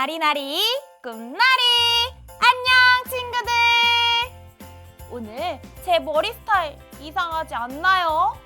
나리나리 꿈나리! 안녕 친구들! 오늘 제 머리 스타일 이상하지 않나요?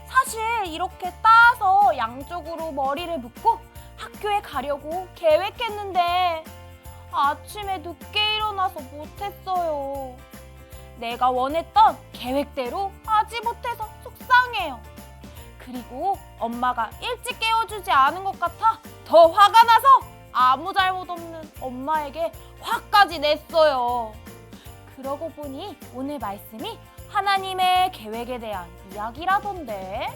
사실 이렇게 따서 양쪽으로 머리를 묶고 학교에 가려고 계획했는데 아침에 늦게 일어나서 못했어요. 내가 원했던 계획대로 하지 못해서 속상해요. 그리고 엄마가 일찍 깨워주지 않은 것 같아 더 화가 나서 아무 잘못 없는 엄마에게 화까지 냈어요. 그러고 보니 오늘 말씀이 하나님의 계획에 대한 이야기라던데.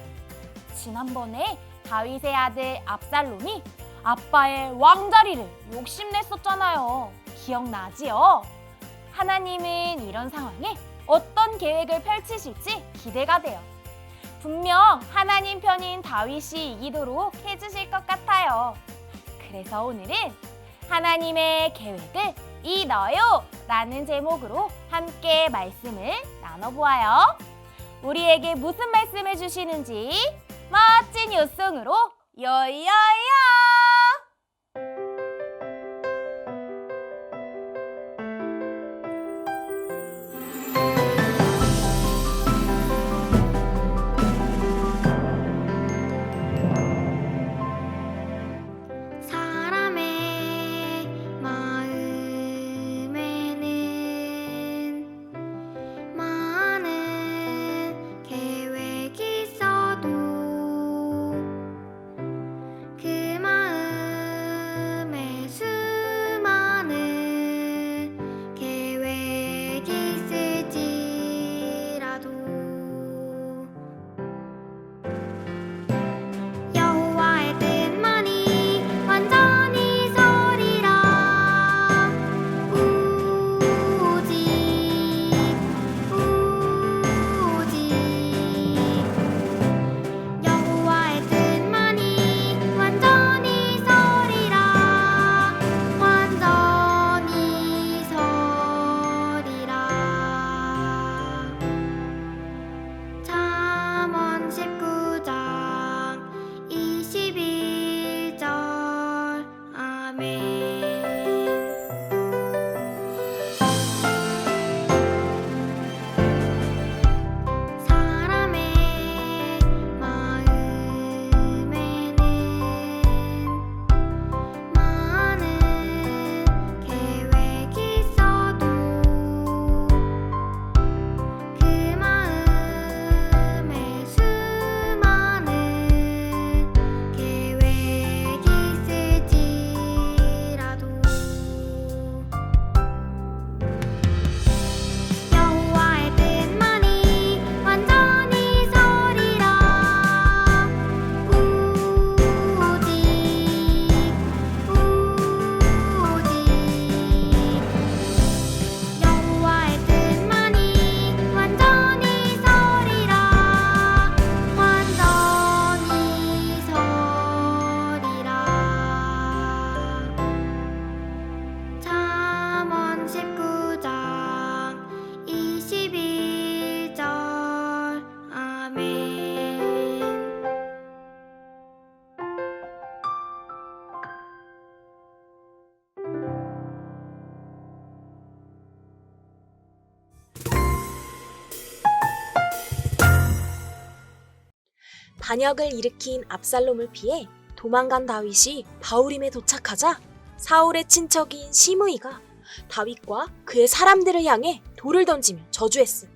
지난번에 다윗의 아들 압살롬이 아빠의 왕자리를 욕심냈었잖아요. 기억나지요? 하나님은 이런 상황에 어떤 계획을 펼치실지 기대가 돼요. 분명 하나님 편인 다윗이 이기도록 해주실 것 같아요. 그래서 오늘은 하나님의 계획을 이뤄요 라는 제목으로 함께 말씀을 나눠보아요. 우리에게 무슨 말씀을 주시는지 멋진 요송으로 요요요! 반역을 일으킨 압살롬을 피해 도망간 다윗이 바후림에 도착하자 사울의 친척인 시므이가 다윗과 그의 사람들을 향해 돌을 던지며 저주했어요.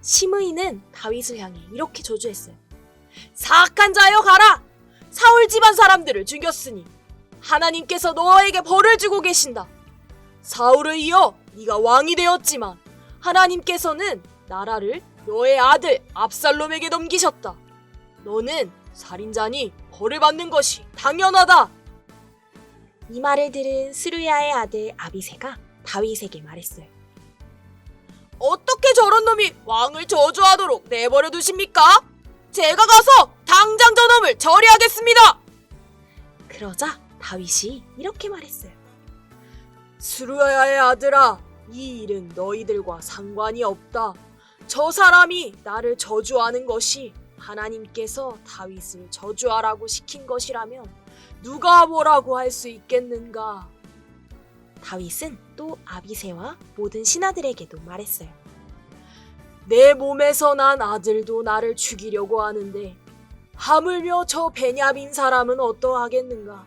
시므이는 다윗을 향해 이렇게 저주했어요. 사악한 자여 가라! 사울 집안 사람들을 죽였으니 하나님께서 너에게 벌을 주고 계신다. 사울을 이어 네가 왕이 되었지만 하나님께서는 나라를 너의 아들 압살롬에게 넘기셨다. 너는 살인자니 벌을 받는 것이 당연하다. 이 말을 들은 스루야의 아들 아비새가 다윗에게 말했어요. 어떻게 저런 놈이 왕을 저주하도록 내버려 두십니까? 제가 가서 당장 저놈을 처리하겠습니다. 그러자 다윗이 이렇게 말했어요. 스루야의 아들아, 이 일은 너희들과 상관이 없다. 저 사람이 나를 저주하는 것이 하나님께서 다윗을 저주하라고 시킨 것이라면 누가 뭐라고 할 수 있겠는가? 다윗은 또 아비새와 모든 신하들에게도 말했어요. 내 몸에서 난 아들도 나를 죽이려고 하는데 하물며 저 베냐민 사람은 어떠하겠는가?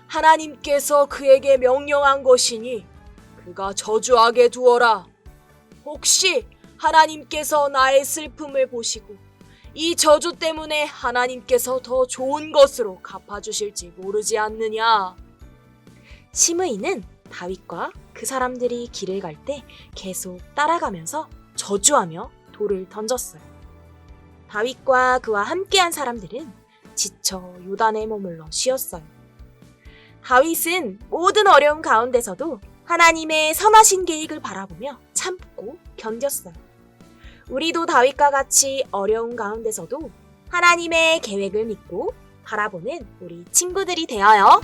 하나님께서 그에게 명령한 것이니 그가 저주하게 두어라. 혹시 하나님께서 나의 슬픔을 보시고 이 저주 때문에 하나님께서 더 좋은 것으로 갚아주실지 모르지 않느냐? 시므이는 다윗과 그 사람들이 길을 갈 때 계속 따라가면서 저주하며 돌을 던졌어요. 다윗과 그와 함께한 사람들은 지쳐 요단에 머물러 쉬었어요. 다윗은 모든 어려움 가운데서도 하나님의 선하신 계획을 바라보며 참고 견뎠어요. 우리도 다윗과 같이 어려운 가운데서도 하나님의 계획을 믿고 바라보는 우리 친구들이 되어요.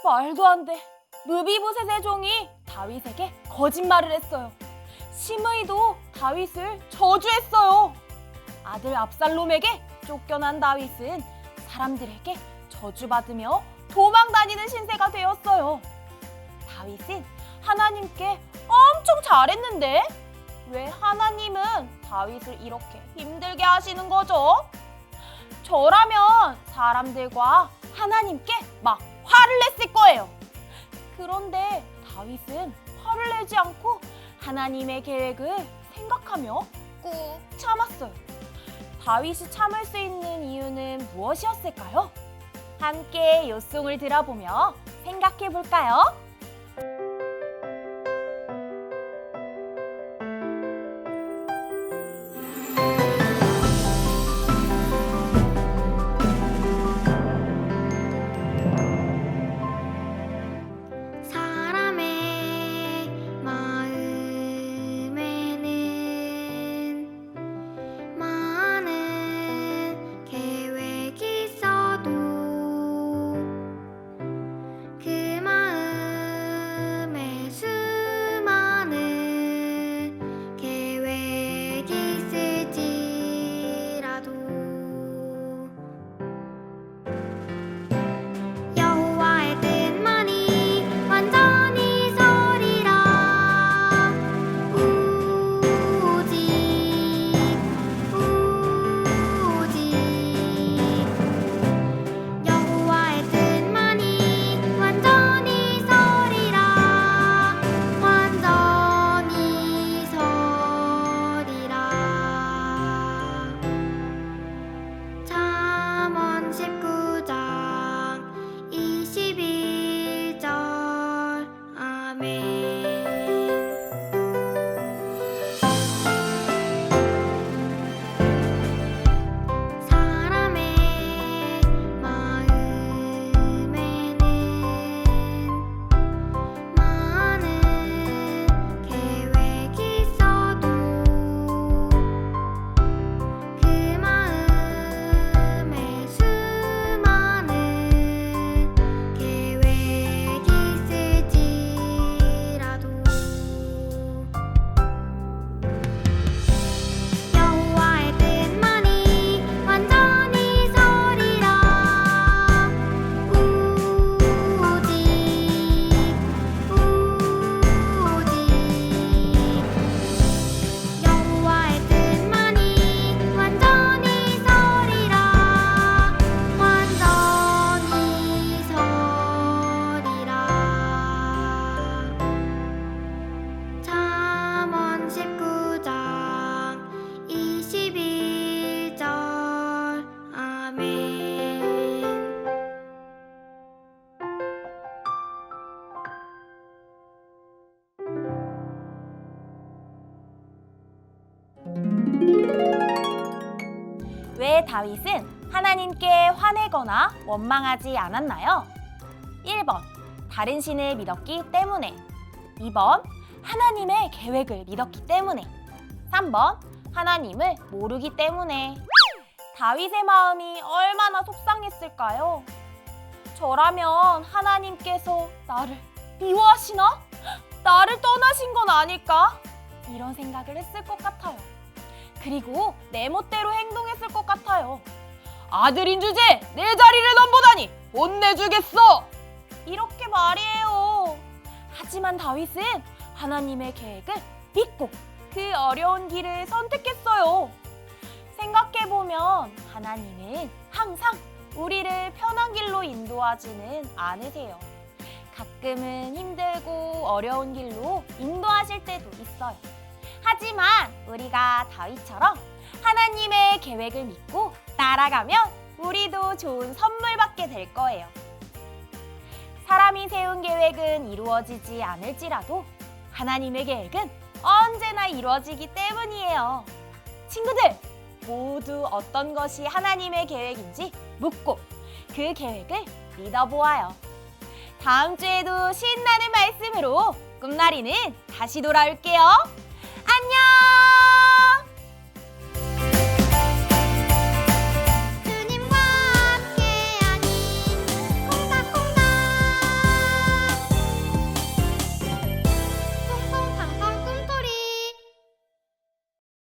말도 안 돼. 느비보셋의 종이 다윗에게 거짓말을 했어요. 시므이도 다윗을 저주했어요. 아들 압살롬에게 쫓겨난 다윗은 사람들에게 저주받으며 도망다니는 신세가 되었어요. 다윗은 하나님께 엄청 잘했는데 왜 하나님은 다윗을 이렇게 힘들게 하시는 거죠? 저라면 사람들과 하나님께 막 화를 냈을 거예요. 그런데 다윗은 화를 내지 않고 하나님의 계획을 생각하며 꾹 참았어요. 다윗이 참을 수 있는 이유는 무엇이었을까요? 함께 요송을 들어보며 생각해 볼까요? 사람의 마음에는 많은 계획이 있어도 그 마음에 수많은 계획이 있을지라도 여호와의 뜻만이 완전히 서리라. 오직 여호와의 뜻만이 완전히 서리라. 완전히 서리라. 잠언 19장 21절. 아멘. 사람의 마음에는 많은 계획이 있어도 그 마음에 수많은 계획이 있을지라도 여호와의 뜻만이 완전히 서리라. 오직 여호와의 뜻만이 완전히 서리라. 완전히 서리라. 잠언 19장 21절. 아멘. 왜 다윗은 하나님께 화내거나 원망하지 않았나요? 1번, 다른 신을 믿었기 때문에. 2번, 하나님의 계획을 믿었기 때문에. 3번, 하나님을 모르기 때문에. 다윗의 마음이 얼마나 속상했을까요? 저라면 하나님께서 나를 미워하시나? 나를 떠나신 건 아닐까? 이런 생각을 했을 것 같아요. 그리고 내 멋대로 행동했을 것 같아요. 아들인 주제에 내 자리를 넘보다니 혼내주겠어! 이렇게 말이에요. 하지만 다윗은 하나님의 계획을 믿고 그 어려운 길을 선택했어요. 생각해보면 하나님은 항상 우리를 편한 길로 인도하지는 않으세요. 가끔은 힘들고 어려운 길로 인도하실 때도 있어요. 하지만 우리가 다윗처럼 하나님의 계획을 믿고 따라가면 우리도 좋은 선물 받게 될 거예요. 사람이 세운 계획은 이루어지지 않을지라도 하나님의 계획은 언제나 이루어지기 때문이에요. 친구들, 모두 어떤 것이 하나님의 계획인지 묻고 그 계획을 믿어보아요. 다음 주에도 신나는 말씀으로 꿈나리는 다시 돌아올게요.